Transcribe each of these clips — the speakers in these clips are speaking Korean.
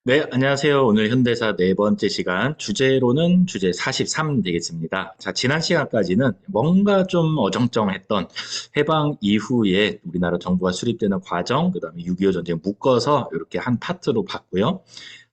네, 안녕하세요. 오늘 현대사 네 번째 시간, 주제로는 주제 43 되겠습니다. 자, 지난 시간까지는 뭔가 좀 어정쩡했던 해방 이후에 우리나라 정부가 수립되는 과정, 그 다음에 6.25 전쟁 묶어서 이렇게 한 파트로 봤고요.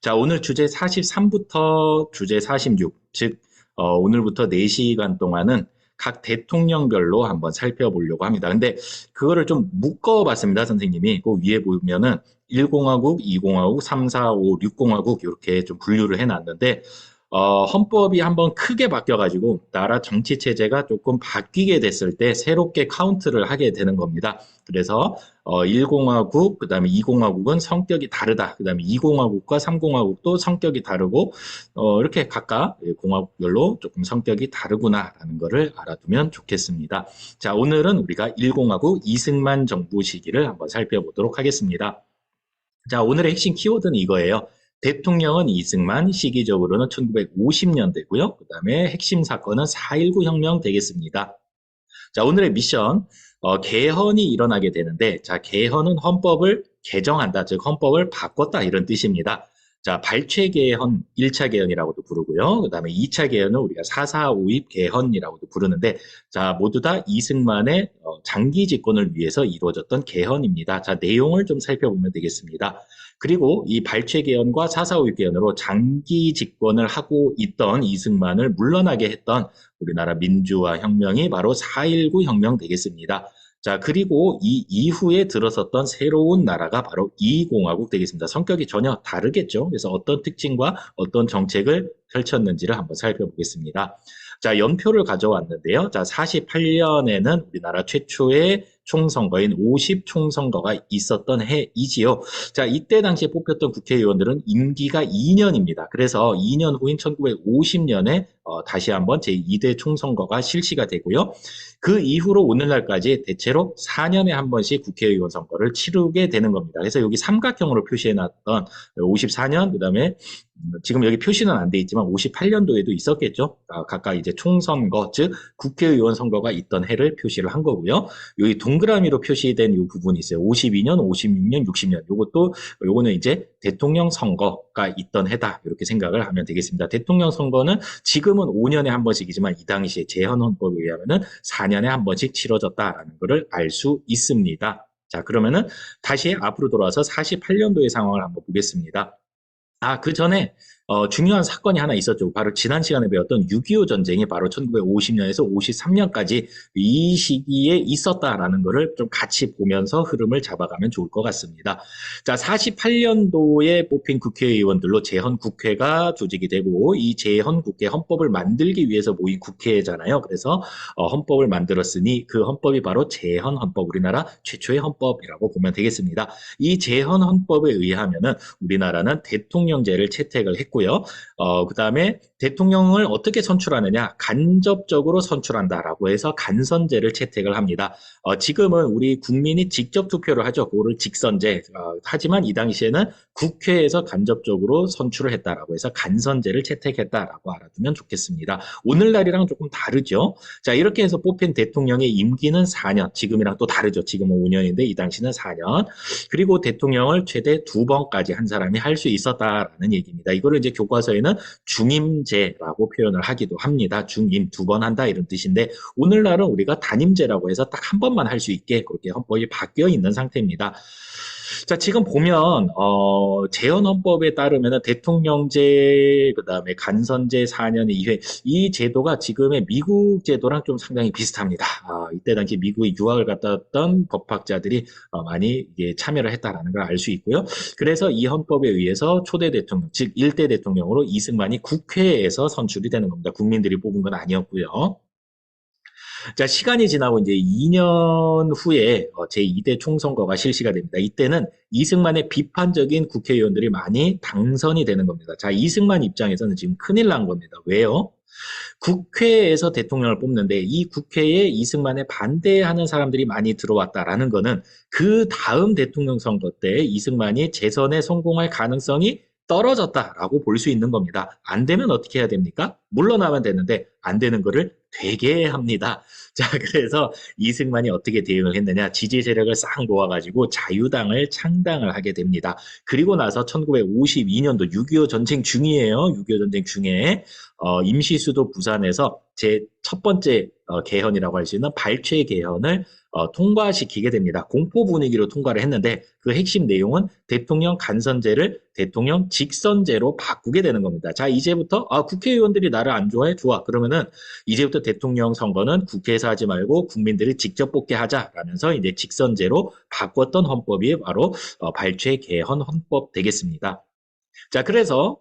자, 오늘 주제 43부터 주제 46, 즉, 오늘부터 4시간 동안은 각 대통령별로 한번 살펴보려고 합니다. 근데 그거를 좀 묶어봤습니다, 선생님이. 그 위에 보면은 1공화국, 2공화국, 3, 4, 5, 6공화국 이렇게 좀 분류를 해놨는데 헌법이 한번 크게 바뀌어가지고 나라 정치 체제가 조금 바뀌게 됐을 때 새롭게 카운트를 하게 되는 겁니다. 그래서 1공화국, 그다음에 2공화국은 성격이 다르다. 그다음에 2공화국과 3공화국도 성격이 다르고 이렇게 각각 공화국별로 조금 성격이 다르구나라는 것을 알아두면 좋겠습니다. 자, 오늘은 우리가 1공화국 이승만 정부 시기를 한번 살펴보도록 하겠습니다. 자, 오늘의 핵심 키워드는 이거예요. 대통령은 이승만, 시기적으로는 1950년대고요. 그 다음에 핵심 사건은 4.19 혁명 되겠습니다. 자, 오늘의 미션, 개헌이 일어나게 되는데, 자, 개헌은 헌법을 개정한다, 즉 헌법을 바꿨다 이런 뜻입니다. 자, 발췌 개헌, 1차 개헌이라고도 부르고요. 그 다음에 2차 개헌은 우리가 4.4.5입 개헌이라고도 부르는데, 자, 모두 다 이승만의 장기 집권을 위해서 이루어졌던 개헌입니다. 자, 내용을 좀 살펴보면 되겠습니다. 그리고 이 발췌 개헌과 4.4.5입 개헌으로 장기 집권을 하고 있던 이승만을 물러나게 했던 우리나라 민주화 혁명이 바로 4.19 혁명 되겠습니다. 자, 그리고 이 이후에 들어섰던 새로운 나라가 바로 이공화국 되겠습니다. 성격이 전혀 다르겠죠. 그래서 어떤 특징과 어떤 정책을 펼쳤는지를 한번 살펴보겠습니다. 자, 연표를 가져왔는데요. 자, 48년에는 우리나라 최초의 총선거인 50 총선거가 있었던 해이지요. 자, 이때 당시에 뽑혔던 국회의원들은 임기가 2년입니다. 그래서 2년 후인 1950년에 다시 한번 제2대 총선거가 실시가 되고요. 그 이후로 오늘날까지 대체로 4년에 한 번씩 국회의원 선거를 치르게 되는 겁니다. 그래서 여기 삼각형으로 표시해놨던 54년, 그 다음에 지금 여기 표시는 안 돼 있지만 58년도에도 있었겠죠. 각각 이제 총선거, 즉 국회의원 선거가 있던 해를 표시를 한 거고요. 여기 동그라미로 표시된 이 부분이 있어요. 52년, 56년, 60년. 요거는 이제 대통령 선거가 있던 해다. 이렇게 생각을 하면 되겠습니다. 대통령 선거는 지금은 5년에 한 번씩이지만 이 당시에 제헌헌법에 의하면은 4년에 한 번씩 치러졌다라는 것을 알 수 있습니다. 자, 그러면은 다시 앞으로 돌아와서 48년도의 상황을 한번 보겠습니다. 그 전에 중요한 사건이 하나 있었죠. 바로 지난 시간에 배웠던 6.25 전쟁이 바로 1950년에서 53년까지 이 시기에 있었다라는 것을 좀 같이 보면서 흐름을 잡아가면 좋을 것 같습니다. 자, 48년도에 뽑힌 국회의원들로 재헌국회가 조직이 되고 이 재헌국회 헌법을 만들기 위해서 모인 국회잖아요. 그래서 헌법을 만들었으니 그 헌법이 바로 재헌헌법, 우리나라 최초의 헌법이라고 보면 되겠습니다. 이 재헌헌법에 의하면은 우리나라는 대통령제를 채택을 했고요. 그다음에 대통령을 어떻게 선출하느냐? 간접적으로 선출한다라고 해서 간선제를 채택을 합니다. 지금은 우리 국민이 직접 투표를 하죠. 그거를 직선제. 하지만 이 당시에는 국회에서 간접적으로 선출을 했다라고 해서 간선제를 채택했다라고 알아두면 좋겠습니다. 오늘날이랑 조금 다르죠. 자, 이렇게 해서 뽑힌 대통령의 임기는 4년. 지금이랑 또 다르죠. 지금은 5년인데 이 당시는 4년. 그리고 대통령을 최대 2번까지 한 사람이 할 수 있었다라는 얘기입니다. 이거를 이제 교과서에는 중임제라고 표현을 하기도 합니다. 중임 2번 한다 이런 뜻인데 오늘날은 우리가 단임제라고 해서 딱 한 번만 할 수 있게 그렇게 헌법이 바뀌어 있는 상태입니다. 자, 지금 보면 재헌헌법에 따르면 대통령제 그다음에 간선제 4년 이후에 이 제도가 지금의 미국 제도랑 좀 상당히 비슷합니다. 이때 당시 미국에 유학을 갔다 왔던 법학자들이 많이 이게 참여를 했다라는 걸 알 수 있고요. 그래서 이 헌법에 의해서 초대 대통령, 즉 1대 대통령으로 이승만이 국회에서 선출이 되는 겁니다. 국민들이 뽑은 건 아니었고요. 자, 시간이 지나고 이제 2년 후에 제2대 총선거가 실시가 됩니다. 이때는 이승만의 비판적인 국회의원들이 많이 당선이 되는 겁니다. 자, 이승만 입장에서는 지금 큰일 난 겁니다. 왜요? 국회에서 대통령을 뽑는데 이 국회에 이승만에 반대하는 사람들이 많이 들어왔다라는 거는 그 다음 대통령 선거 때 이승만이 재선에 성공할 가능성이 떨어졌다라고 볼 수 있는 겁니다. 안 되면 어떻게 해야 됩니까? 물러나면 되는데 안 되는 거를 되게 합니다. 자, 그래서 이승만이 어떻게 대응을 했느냐. 지지 세력을 싹 모아가지고 자유당을 창당을 하게 됩니다. 그리고 나서 1952년도 6.25 전쟁 중이에요. 6.25 전쟁 중에 임시수도 부산에서 제 첫 번째 개헌이라고 할 수 있는 발췌 개헌을 통과시키게 됩니다. 공포 분위기로 통과를 했는데 그 핵심 내용은 대통령 간선제를 대통령 직선제로 바꾸게 되는 겁니다. 자, 이제부터 국회의원들이 나를 안 좋아해? 좋아. 그러면은 이제부터 대통령 선거는 국회에서 하지 말고 국민들이 직접 뽑게 하자라면서 이제 직선제로 바꿨던 헌법이 바로 발췌 개헌 헌법 되겠습니다. 자, 그래서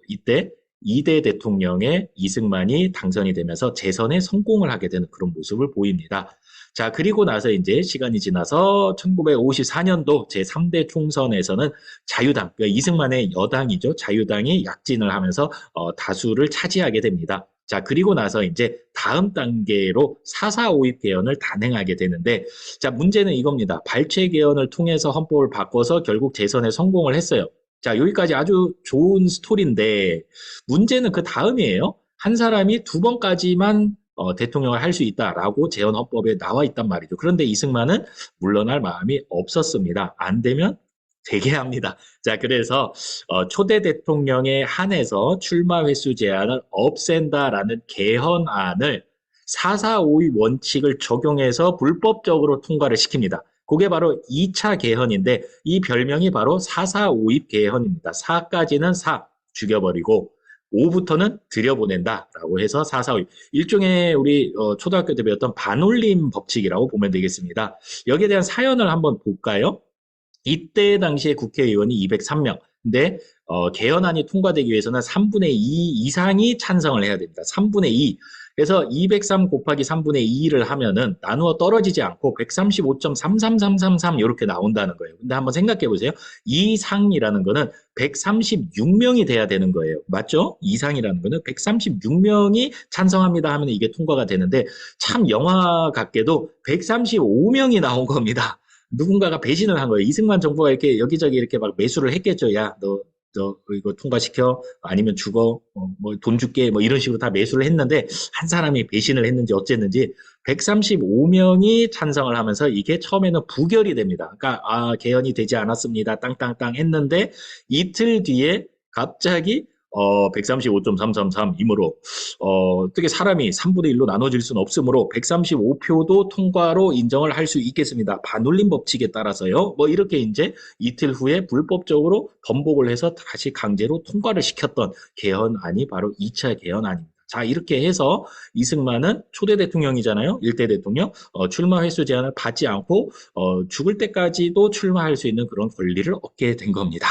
이때 2대 대통령의 이승만이 당선이 되면서 재선에 성공을 하게 되는 그런 모습을 보입니다. 자, 그리고 나서 이제 시간이 지나서 1954년도 제3대 총선에서는 자유당, 그러니까 이승만의 여당이죠. 자유당이 약진을 하면서 다수를 차지하게 됩니다. 자, 그리고 나서 이제 다음 단계로 4.4 5.입 개헌을 단행하게 되는데, 자, 문제는 이겁니다. 발췌 개헌을 통해서 헌법을 바꿔서 결국 재선에 성공을 했어요. 자, 여기까지 아주 좋은 스토리인데, 문제는 그 다음이에요. 한 사람이 두 번까지만 대통령을 할 수 있다라고 재헌 헌법에 나와 있단 말이죠. 그런데 이승만은 물러날 마음이 없었습니다. 안 되면 되게 합니다. 자, 그래서 초대 대통령에 한해서 출마 횟수 제한을 없앤다라는 개헌안을 4.4 5.입 원칙을 적용해서 불법적으로 통과를 시킵니다. 그게 바로 2차 개헌인데 이 별명이 바로 4.4 5.입 개헌입니다. 4까지는 죽여버리고 5부터는 들여보낸다라고 해서 4.4 5.입. 일종의 우리 초등학교 때 배웠던 반올림 법칙이라고 보면 되겠습니다. 여기에 대한 사연을 한번 볼까요? 이때 당시에 국회의원이 203명. 근데 개헌안이 통과되기 위해서는 3분의 2 이상이 찬성을 해야 됩니다. 3분의 2. 그래서 203 곱하기 3분의 2를 하면은 나누어 떨어지지 않고 135.33333 이렇게 나온다는 거예요. 근데 한번 생각해 보세요. 이상이라는 거는 136명이 돼야 되는 거예요. 맞죠? 이상이라는 거는 136명이 찬성합니다 하면 이게 통과가 되는데 참 영화 같게도 135명이 나온 겁니다. 누군가가 배신을 한 거예요. 이승만 정부가 이렇게 여기저기 이렇게 막 매수를 했겠죠. 야, 너 이거 통과시켜 아니면 죽어 뭐 돈 줄게 뭐 이런 식으로 다 매수를 했는데 한 사람이 배신을 했는지 어쨌는지 135명이 찬성을 하면서 이게 처음에는 부결이 됩니다. 그러니까 개헌이 되지 않았습니다. 땅땅땅 했는데 이틀 뒤에 갑자기 135.333이므로 어떻게 사람이 3분의 1로 나눠질 수는 없으므로 135표도 통과로 인정을 할 수 있겠습니다. 반올림 법칙에 따라서요. 뭐 이렇게 이제 이틀 후에 불법적으로 번복을 해서 다시 강제로 통과를 시켰던 개헌안이 바로 2차 개헌안입니다. 자, 이렇게 해서 이승만은 초대 대통령이잖아요. 1대 대통령. 출마 횟수 제한을 받지 않고 죽을 때까지도 출마할 수 있는 그런 권리를 얻게 된 겁니다.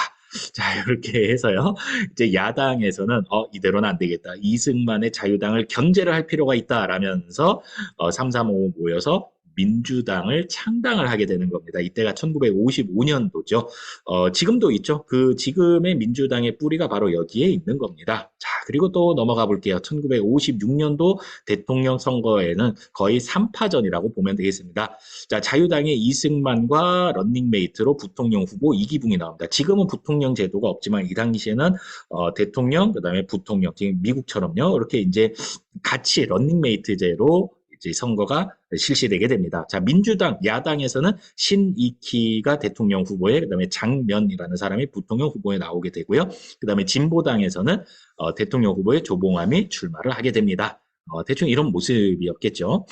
자, 이렇게 해서요. 이제 야당에서는 이대로는 안 되겠다. 이승만의 자유당을 견제를 할 필요가 있다라면서 335 모여서 민주당을 창당을 하게 되는 겁니다. 이때가 1955년도죠. 지금도 있죠. 그 지금의 민주당의 뿌리가 바로 여기에 있는 겁니다. 자, 그리고 또 넘어가 볼게요. 1956년도 대통령 선거에는 거의 3파전이라고 보면 되겠습니다. 자, 자유당의 이승만과 런닝메이트로 부통령 후보 이기붕이 나옵니다. 지금은 부통령 제도가 없지만 이 당시에는 대통령 그다음에 부통령 지금 미국처럼요. 이렇게 이제 같이 런닝메이트제로 이제 선거가 실시되게 됩니다. 자, 민주당 야당에서는 신이키가 대통령 후보에 그다음에 장면이라는 사람이 부통령 후보에 나오게 되고요. 그다음에 진보당에서는 대통령 후보에 조봉암이 출마를 하게 됩니다. 대충 이런 모습이었겠죠.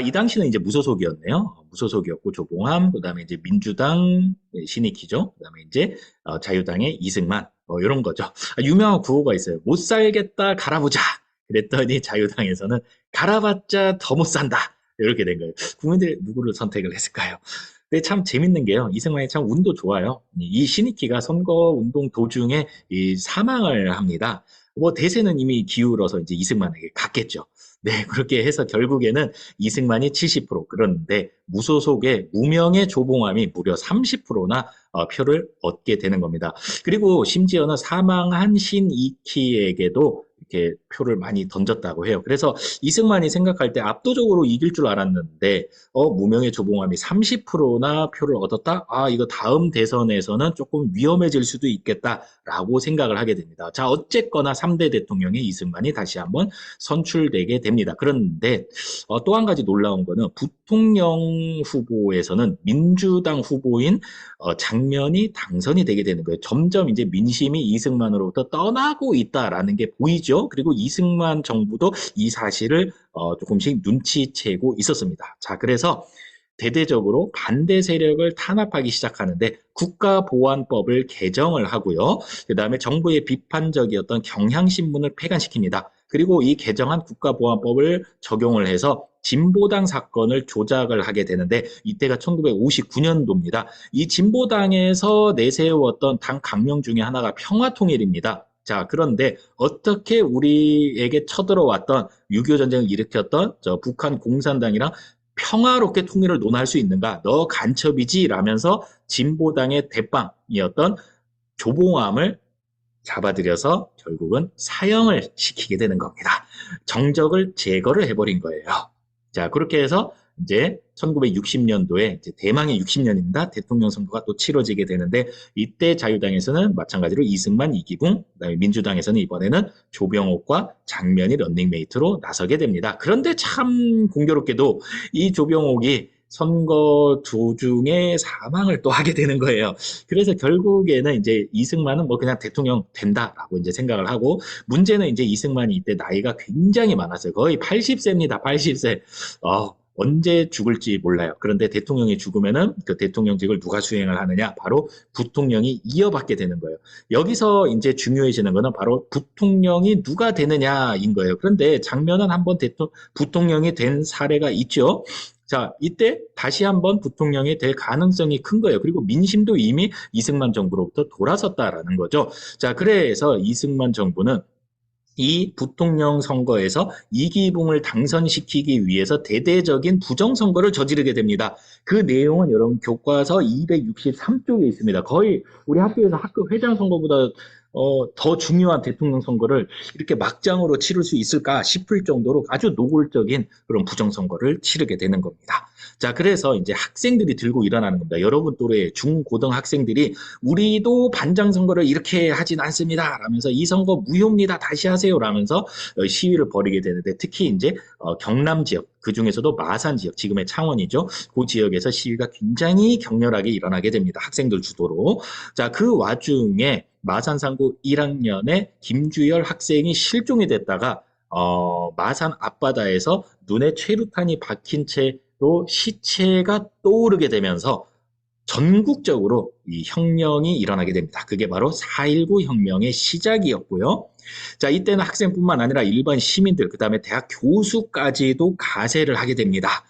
이 당시는 이제 무소속이었네요. 무소속이었고 조봉암, 그다음에 이제 민주당 신이키죠. 그다음에 이제 자유당의 이승만 이런 거죠. 유명한 구호가 있어요. 못 살겠다 갈아보자. 그랬더니 자유당에서는 갈아봤자 더 못 산다. 이렇게 된 거예요. 국민들이 누구를 선택을 했을까요? 근데 참 재밌는 게요. 이승만이 참 운도 좋아요. 이 신이키가 선거 운동 도중에 이 사망을 합니다. 뭐 대세는 이미 기울어서 이제 이승만에게 갔겠죠. 네, 그렇게 해서 결국에는 이승만이 70%, 그런데 무소속의 무명의 조봉암이 무려 30%나 표를 얻게 되는 겁니다. 그리고 심지어는 사망한 신이키에게도 이렇게 표를 많이 던졌다고 해요. 그래서 이승만이 생각할 때 압도적으로 이길 줄 알았는데 무명의 조봉암이 30%나 표를 얻었다? 아, 이거 다음 대선에서는 조금 위험해질 수도 있겠다라고 생각을 하게 됩니다. 자, 어쨌거나 3대 대통령의 이승만이 다시 한번 선출되게 됩니다. 그런데 또 한 가지 놀라운 거는 부통령 후보에서는 민주당 후보인 장면이 당선이 되게 되는 거예요. 점점 이제 민심이 이승만으로부터 떠나고 있다라는 게 보이죠. 그리고 이승만 정부도 이 사실을 조금씩 눈치채고 있었습니다. 자, 그래서 대대적으로 반대 세력을 탄압하기 시작하는데 국가보안법을 개정을 하고요. 그다음에 정부의 비판적이었던 경향신문을 폐간시킵니다. 그리고 이 개정한 국가보안법을 적용을 해서 진보당 사건을 조작을 하게 되는데 이때가 1959년도입니다. 이 진보당에서 내세웠던 당 강령 중에 하나가 평화통일입니다. 자, 그런데 어떻게 우리에게 쳐들어왔던 6.25 전쟁을 일으켰던 북한 공산당이랑 평화롭게 통일을 논할 수 있는가? 너 간첩이지? 라면서 진보당의 대빵이었던 조봉암을 잡아들여서 결국은 사형을 시키게 되는 겁니다. 정적을 제거를 해버린 거예요. 자, 그렇게 해서 이제 1960년도에 이제 대망의 60년입니다. 대통령 선거가 또 치러지게 되는데 이때 자유당에서는 마찬가지로 이승만, 이기붕, 그다음에 민주당에서는 이번에는 조병옥과 장면이 런닝메이트로 나서게 됩니다. 그런데 참 공교롭게도 이 조병옥이 선거 도중에 사망을 또 하게 되는 거예요. 그래서 결국에는 이제 이승만은 뭐 그냥 대통령 된다라고 이제 생각을 하고 문제는 이제 이승만이 이때 나이가 굉장히 많았어요. 거의 80세입니다. 80세. 언제 죽을지 몰라요. 그런데 대통령이 죽으면은 그 대통령직을 누가 수행을 하느냐? 바로 부통령이 이어받게 되는 거예요. 여기서 이제 중요해지는 거는 바로 부통령이 누가 되느냐인 거예요. 그런데 장면은 한번 부통령이 된 사례가 있죠. 자, 이때 다시 한번 부통령이 될 가능성이 큰 거예요. 그리고 민심도 이미 이승만 정부로부터 돌아섰다라는 거죠. 자, 그래서 이승만 정부는 이 부통령 선거에서 이기붕을 당선시키기 위해서 대대적인 부정선거를 저지르게 됩니다. 그 내용은 여러분 교과서 263쪽에 있습니다. 거의 우리 학교에서 학교 회장 선거보다 더 중요한 대통령 선거를 이렇게 막장으로 치를 수 있을까 싶을 정도로 아주 노골적인 그런 부정선거를 치르게 되는 겁니다. 자, 그래서 이제 학생들이 들고 일어나는 겁니다. 여러분 또래 중고등학생들이 우리도 반장 선거를 이렇게 하진 않습니다. 라면서 이 선거 무효입니다. 다시 하세요. 라면서 시위를 벌이게 되는데 특히 이제 경남 지역 그 중에서도 마산 지역, 지금의 창원이죠. 그 지역에서 시위가 굉장히 격렬하게 일어나게 됩니다. 학생들 주도로. 자, 그 와중에 마산상고 1학년에 김주열 학생이 실종이 됐다가 마산 앞바다에서 눈에 최루탄이 박힌 채로 시체가 떠오르게 되면서 전국적으로 이 혁명이 일어나게 됩니다. 그게 바로 4.19 혁명의 시작이었고요. 자, 이때는 학생뿐만 아니라 일반 시민들, 그 다음에 대학 교수까지도 가세를 하게 됩니다.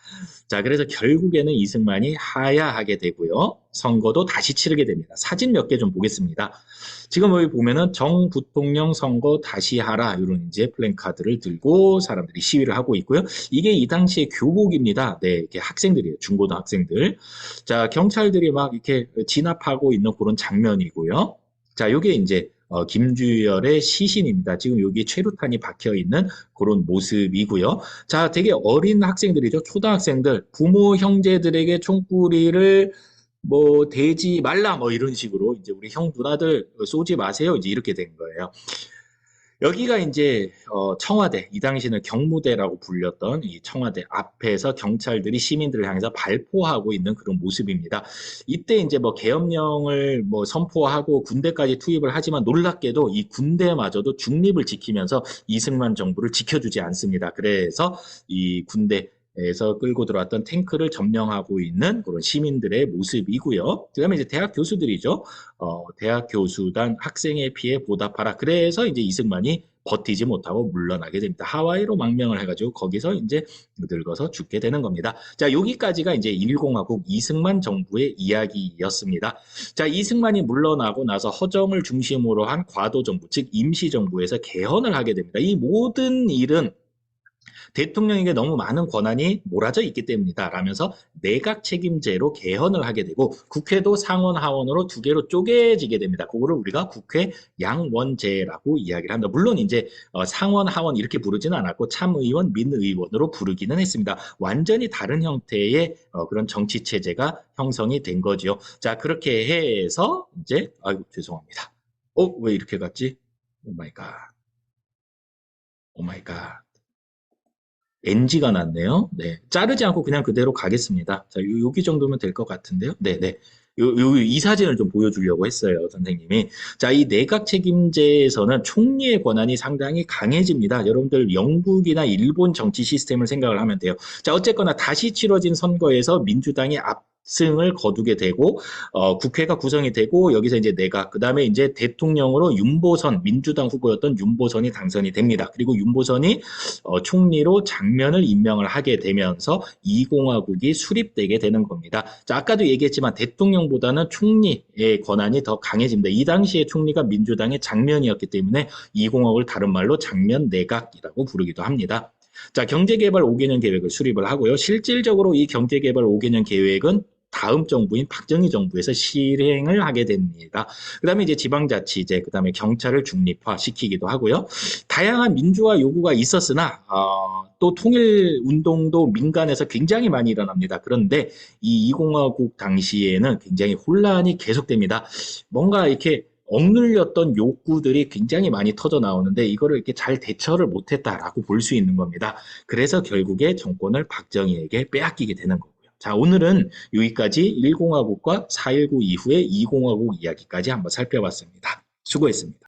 자, 그래서 결국에는 이승만이 하야하게 되고요. 선거도 다시 치르게 됩니다. 사진 몇 개 좀 보겠습니다. 지금 여기 보면은 정 부통령 선거 다시 하라 이런 이제 플랜카드를 들고 사람들이 시위를 하고 있고요. 이게 이 당시의 교복입니다. 네, 이게 학생들이에요. 중고등학생들. 자, 경찰들이 막 이렇게 진압하고 있는 그런 장면이고요. 자, 요게 이제 김주열의 시신입니다. 지금 여기 최루탄이 박혀 있는 그런 모습이고요. 자, 되게 어린 학생들이죠. 초등학생들, 부모 형제들에게 총구리를 뭐 대지 말라 뭐 이런 식으로 이제 우리 형 누나들 쏘지 마세요. 이제 이렇게 된 거예요. 여기가 이제 청와대, 이 당시는 경무대라고 불렸던 이 청와대 앞에서 경찰들이 시민들을 향해서 발포하고 있는 그런 모습입니다. 이때 이제 뭐 계엄령을 뭐 선포하고 군대까지 투입을 하지만 놀랍게도 이 군대마저도 중립을 지키면서 이승만 정부를 지켜주지 않습니다. 그래서 이 군대에서 끌고 들어왔던 탱크를 점령하고 있는 그런 시민들의 모습이고요. 그다음에 이제 대학 교수들이죠. 대학 교수단 학생의 피해 보답하라. 그래서 이제 이승만이 버티지 못하고 물러나게 됩니다. 하와이로 망명을 해가지고 거기서 이제 늙어서 죽게 되는 겁니다. 자, 여기까지가 이제 1공화국 이승만 정부의 이야기였습니다. 자, 이승만이 물러나고 나서 허정을 중심으로 한 과도정부, 즉 임시정부에서 개헌을 하게 됩니다. 이 모든 일은 대통령에게 너무 많은 권한이 몰아져 있기 때문이다. 라면서 내각 책임제로 개헌을 하게 되고 국회도 상원 하원으로 두 개로 쪼개지게 됩니다. 그거를 우리가 국회 양원제라고 이야기를 합니다. 물론 이제 상원 하원 이렇게 부르지는 않았고 참의원 민의원으로 부르기는 했습니다. 완전히 다른 형태의 그런 정치 체제가 형성이 된 거지요. 자, 그렇게 해서 이제 아이고 죄송합니다. 왜 이렇게 갔지? 오 마이 갓. 오 마이 갓. NG가 났네요. 네. 자르지 않고 그냥 그대로 가겠습니다. 자, 여기 정도면 될 것 같은데요. 네네. 이 사진을 좀 보여주려고 했어요, 선생님이. 자, 이 내각 책임제에서는 총리의 권한이 상당히 강해집니다. 여러분들 영국이나 일본 정치 시스템을 생각을 하면 돼요. 자, 어쨌거나 다시 치러진 선거에서 민주당이 압승을 거두게 되고, 국회가 구성이 되고, 여기서 이제 내각, 그 다음에 이제 대통령으로 윤보선, 민주당 후보였던 윤보선이 당선이 됩니다. 그리고 윤보선이 총리로 장면을 임명을 하게 되면서 이공화국이 수립되게 되는 겁니다. 자, 아까도 얘기했지만 대통령보다는 총리의 권한이 더 강해집니다. 이 당시에 총리가 민주당의 장면이었기 때문에 이공화국을 다른 말로 장면 내각이라고 부르기도 합니다. 자, 경제개발 5개년 계획을 수립을 하고요. 실질적으로 이 경제개발 5개년 계획은 다음 정부인 박정희 정부에서 실행을 하게 됩니다. 그 다음에 이제 지방자치제, 그 다음에 경찰을 중립화시키기도 하고요. 다양한 민주화 요구가 있었으나 또 통일 운동도 민간에서 굉장히 많이 일어납니다. 그런데 이 이공화국 당시에는 굉장히 혼란이 계속됩니다. 뭔가 이렇게 억눌렸던 욕구들이 굉장히 많이 터져 나오는데 이거를 이렇게 잘 대처를 못했다라고 볼 수 있는 겁니다. 그래서 결국에 정권을 박정희에게 빼앗기게 되는 거고요. 자, 오늘은 여기까지 1공화국과 4.19 이후의 2공화국 이야기까지 한번 살펴봤습니다. 수고했습니다.